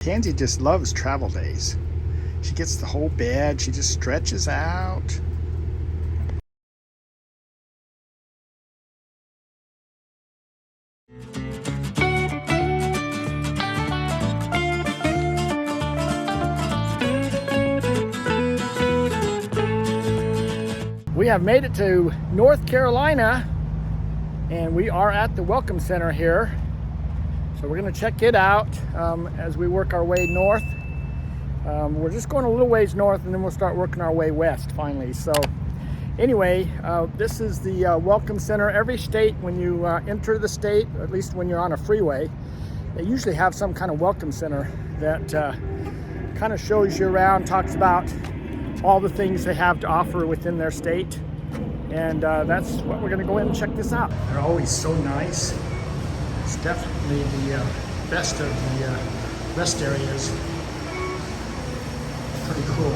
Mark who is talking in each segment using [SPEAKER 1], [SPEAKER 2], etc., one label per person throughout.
[SPEAKER 1] Tansy just loves travel days. She gets the whole bed, she just stretches out. We have made it to North Carolina, and we are at the Welcome Center here. So we're going to check it out as we work our way north. We're just going a little ways north, and then we'll start working our way west finally. So anyway, this is the Welcome Center. Every state, when you enter the state, at least when you're on a freeway, they usually have some kind of Welcome Center that kind of shows you around, talks about all the things they have to offer within their state. And that's what we're going to go in and check this out. They're always so nice. It's definitely the best of the rest areas. Pretty cool.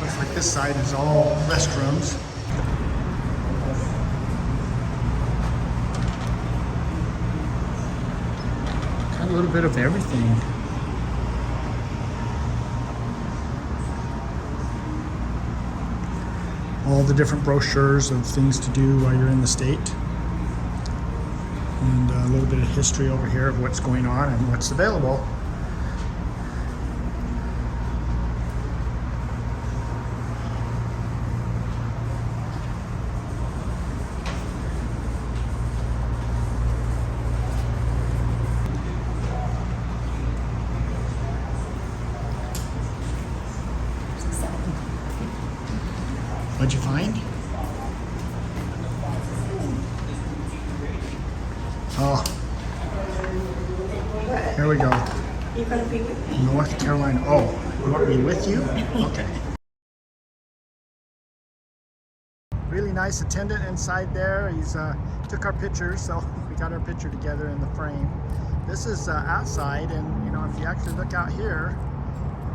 [SPEAKER 1] Looks like this side is all restrooms. Got a little bit of everything. All the different brochures of things to do while you're in the state. And a little bit of history over here of what's going on and what's available. What'd you find? Oh, here we go.
[SPEAKER 2] You're gonna be with me?
[SPEAKER 1] North Carolina. Oh, you want me with you? Okay. Really nice attendant inside there. He's took our pictures, so we got our picture together in the frame. This is outside, and you know, if you actually look out here,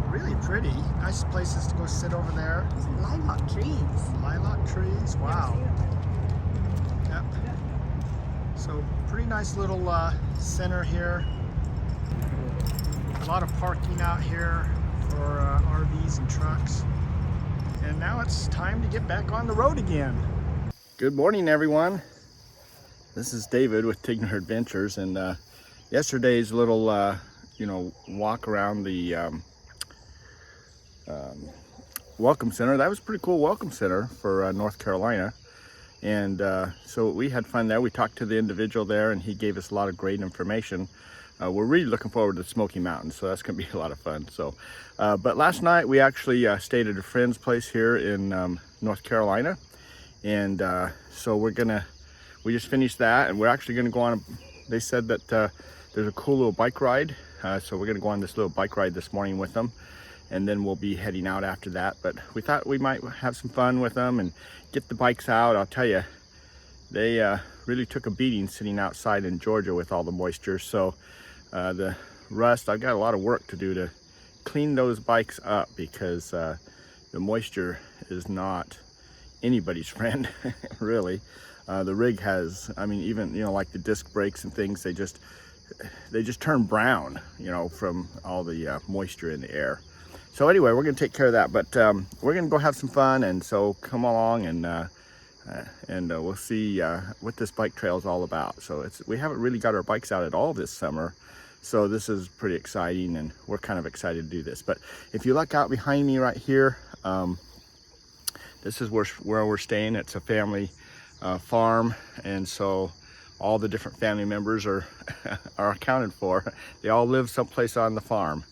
[SPEAKER 1] really pretty. Nice places to go sit over there.
[SPEAKER 2] Lilac trees.
[SPEAKER 1] Lilac trees. Wow. Yep. So pretty nice little center here. A lot of parking out here for RVs and trucks. And now it's time to get back on the road again. Good morning, everyone. This is David with Tigner Adventures, and yesterday's little walk around the Welcome Center. That was a pretty cool Welcome Center for North Carolina. And so we had fun there. We talked to the individual there, and he gave us a lot of great information. We're really looking forward to the Smoky Mountains, so that's going to be a lot of fun. So, but last night we actually stayed at a friend's place here in North Carolina, and so we just finished that, and we're actually going to go on. They said that there's a cool little bike ride, so we're going to go on this little bike ride this morning with them. And then we'll be heading out after that. But we thought we might have some fun with them and get the bikes out. I'll tell you, they really took a beating sitting outside in Georgia with all the moisture. So the rust, I've got a lot of work to do to clean those bikes up, because the moisture is not anybody's friend, really. The rig has, I mean, even, like the disc brakes and things, they just turn brown, from all the moisture in the air. So anyway, we're going to take care of that, but we're going to go have some fun, and so come along and we'll see what this bike trail is all about. So we haven't really got our bikes out at all this summer, so this is pretty exciting, and we're kind of excited to do this. But if you look out behind me right here, this is where we're staying. It's a family farm, and so all the different family members are accounted for. They all live someplace on the farm.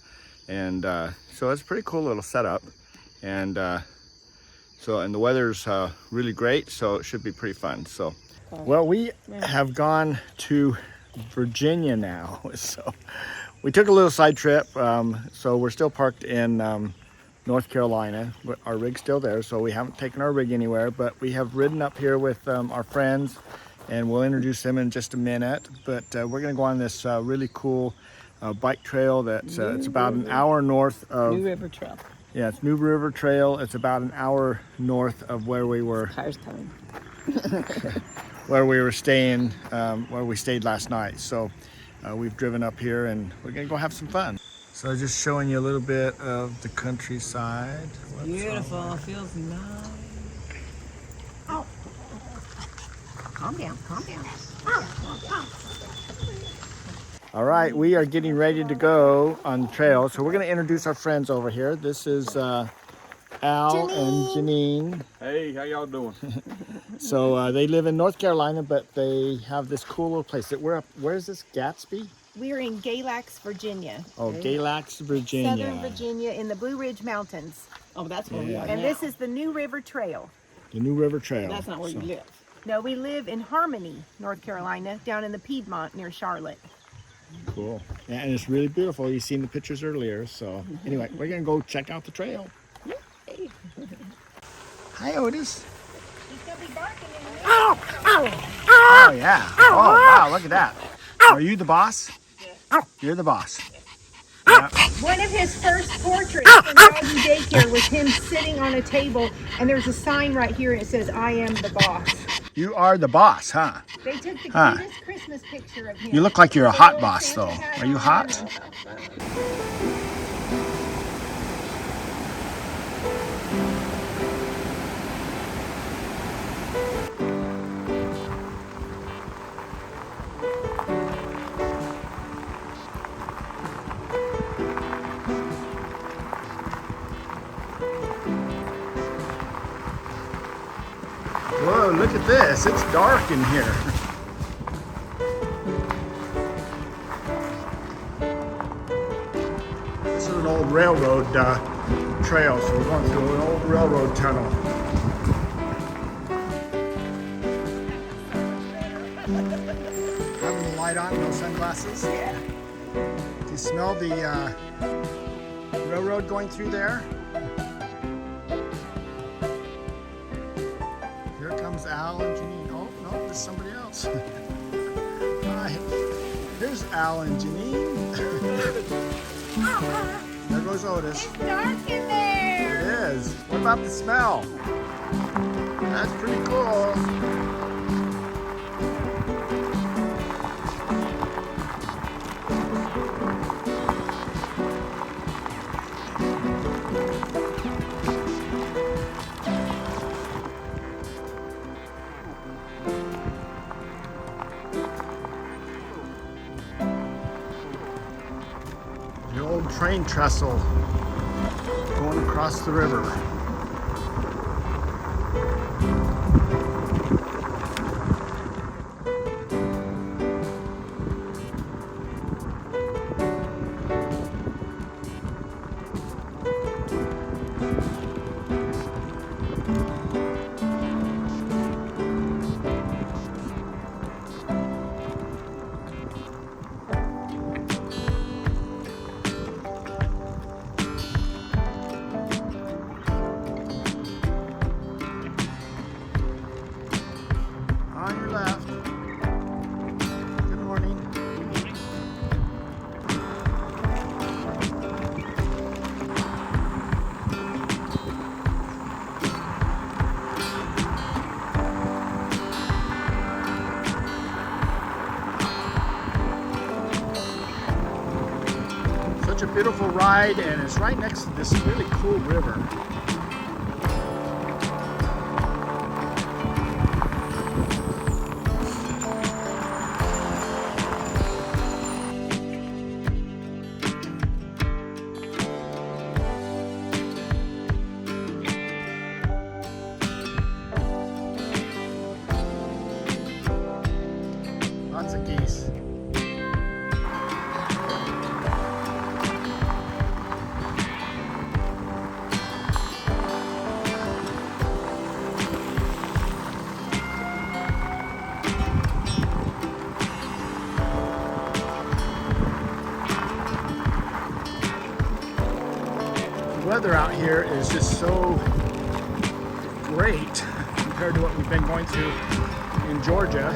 [SPEAKER 1] And so it's a pretty cool little setup, and the weather's really great, so it should be pretty fun. So, well, we have gone to Virginia now, so we took a little side trip. So we're still parked in North Carolina. Our rig's still there, so we haven't taken our rig anywhere, but we have ridden up here with our friends, and we'll introduce them in just a minute. But we're going to go on this really cool bike trail that's it's about an hour north of
[SPEAKER 2] New River Trail.
[SPEAKER 1] Yeah, it's New River Trail. It's about an hour north of where we were.
[SPEAKER 2] Cars coming.
[SPEAKER 1] where we were staying, where we stayed last night. So we've driven up here and we're gonna go have some fun. So just showing you a little bit of the countryside.
[SPEAKER 2] Beautiful. Feels nice. Oh. Calm down. Calm down.
[SPEAKER 1] All right, we are getting ready to go on the trail. So we're gonna introduce our friends over here. This is Al and Janine.
[SPEAKER 3] Hey, how y'all doing?
[SPEAKER 1] So they live in North Carolina, but they have this cool little place. That we're up. Where is this? Gatsby?
[SPEAKER 4] We're in Galax, Virginia.
[SPEAKER 1] Oh, Galax, Virginia.
[SPEAKER 4] Southern Virginia in the Blue Ridge Mountains.
[SPEAKER 2] Oh, that's where we are
[SPEAKER 4] And
[SPEAKER 2] now.
[SPEAKER 4] this is the New River Trail.
[SPEAKER 1] The New River Trail.
[SPEAKER 2] That's not where you live.
[SPEAKER 4] No, we live in Harmony, North Carolina, down in the Piedmont near Charlotte.
[SPEAKER 1] Cool. Yeah, and it's really beautiful. You've seen the pictures earlier. So anyway, we're gonna go check out the trail. Hi, Otis.
[SPEAKER 4] He's gonna be barking in a minute.
[SPEAKER 1] Oh yeah. Oh wow, look at that. Are you the boss? You're the boss. Yeah.
[SPEAKER 4] One of his first portraits in doggy daycare was him sitting on a table, and there's a sign right here, and it says, "I am the boss."
[SPEAKER 1] You are the boss, huh?
[SPEAKER 4] They took the
[SPEAKER 1] Huh.
[SPEAKER 4] cutest Christmas picture of him.
[SPEAKER 1] You look like you're a hot boss, though. Are you hot? Whoa, look at this. It's dark in here. This is an old railroad trail, so we're going through an old railroad tunnel. Having the light on, no sunglasses?
[SPEAKER 2] Yeah.
[SPEAKER 1] Do you smell the railroad going through there? Here comes Al and Janine. Oh, no, there's somebody else. Hi. Here's Al and Janine. There goes Otis.
[SPEAKER 4] It's dark in there.
[SPEAKER 1] It is. What about the smell? That's pretty cool. The old train trestle going across the river. On your left. Good morning. Such a beautiful ride, and it's right next to this really cool river. Lots of geese. The weather out here is just so great compared to what we've been going through in Georgia.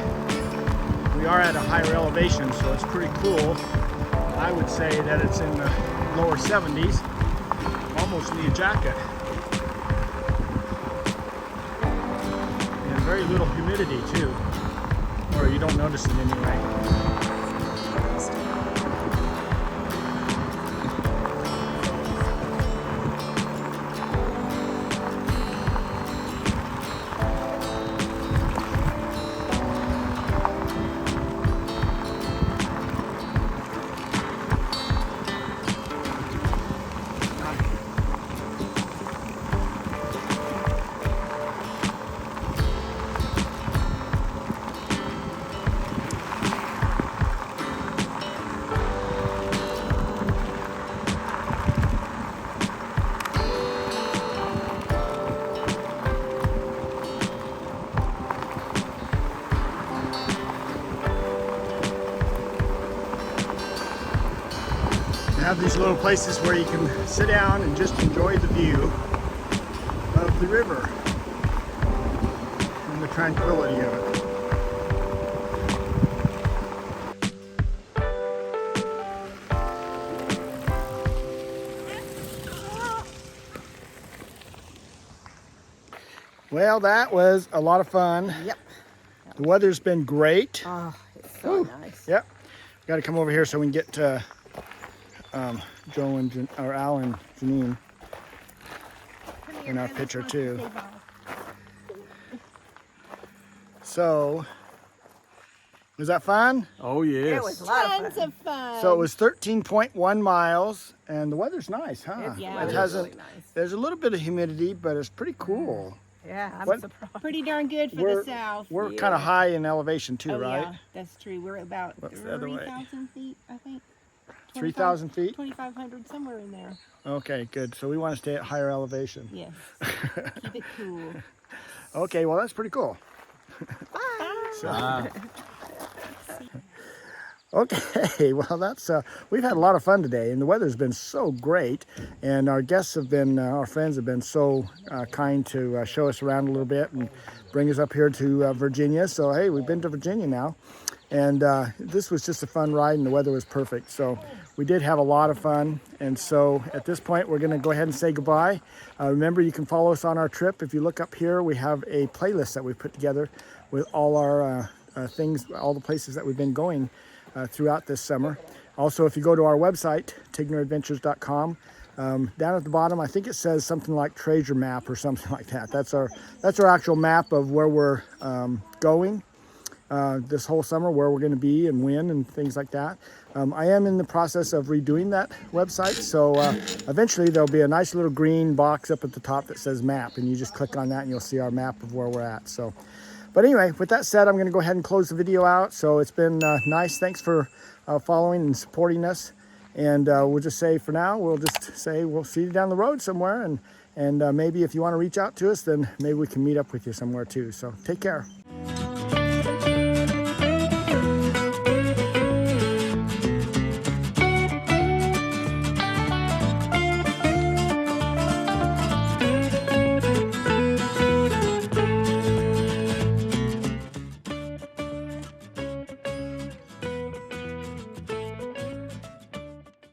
[SPEAKER 1] We are at a higher elevation, so it's pretty cool. I would say that it's in the lower 70s. Almost need a jacket. And very little humidity too. you don't notice it anyway. Have these little places where you can sit down and just enjoy the view of the river and the tranquility of it. Well, that was a lot of fun.
[SPEAKER 2] Yep.
[SPEAKER 1] The weather's been great.
[SPEAKER 2] Oh, it's so nice.
[SPEAKER 1] Yep. Got to come over here so we can get Joe and or Al and Janine in our picture too. So, was that fun?
[SPEAKER 3] Oh yes.
[SPEAKER 2] It was a lot of
[SPEAKER 4] Tons
[SPEAKER 2] fun.
[SPEAKER 4] of fun.
[SPEAKER 1] So it was 13.1 miles, and the weather's nice, huh?
[SPEAKER 2] Yeah,
[SPEAKER 1] It
[SPEAKER 2] was
[SPEAKER 1] hasn't.
[SPEAKER 2] really nice.
[SPEAKER 1] There's a little bit of humidity, but it's pretty cool.
[SPEAKER 2] Yeah, I'm
[SPEAKER 1] What-
[SPEAKER 2] surprised.
[SPEAKER 4] pretty darn good for
[SPEAKER 1] We're-
[SPEAKER 4] the south.
[SPEAKER 1] We're kind of high in elevation too,
[SPEAKER 4] Oh,
[SPEAKER 1] right?
[SPEAKER 4] yeah, that's true. We're about
[SPEAKER 1] What's the other way?
[SPEAKER 4] 3,000 feet, I think.
[SPEAKER 1] 3,000 feet.
[SPEAKER 4] 2,500, somewhere in there.
[SPEAKER 1] Okay, good. So we want to stay at higher elevation.
[SPEAKER 4] Yes. Keep it cool.
[SPEAKER 1] Okay, well that's pretty cool.
[SPEAKER 3] Ah,
[SPEAKER 1] Okay, well that's we've had a lot of fun today, and the weather's been so great, and our guests have been, our friends have been so kind to show us around a little bit and bring us up here to Virginia. So hey, we've been to Virginia now, and this was just a fun ride, and the weather was perfect. So we did have a lot of fun, and so at this point we're going to go ahead and say goodbye. Remember, you can follow us on our trip. If you look up here, we have a playlist that we put together with all our things, all the places that we've been going throughout this summer. Also, if you go to our website, tigneradventures.com, down at the bottom, I think it says something like treasure map or something like that. That's our actual map of where we're going this whole summer, where we're going to be and when and things like that. I am in the process of redoing that website, so eventually there'll be a nice little green box up at the top that says map, and you just click on that and you'll see our map of where we're at. So, but anyway, with that said, I'm going to go ahead and close the video out. So it's been nice. Thanks for following and supporting us. And we'll just say for now, we'll just say we'll see you down the road somewhere. And maybe if you want to reach out to us, then maybe we can meet up with you somewhere too. So take care.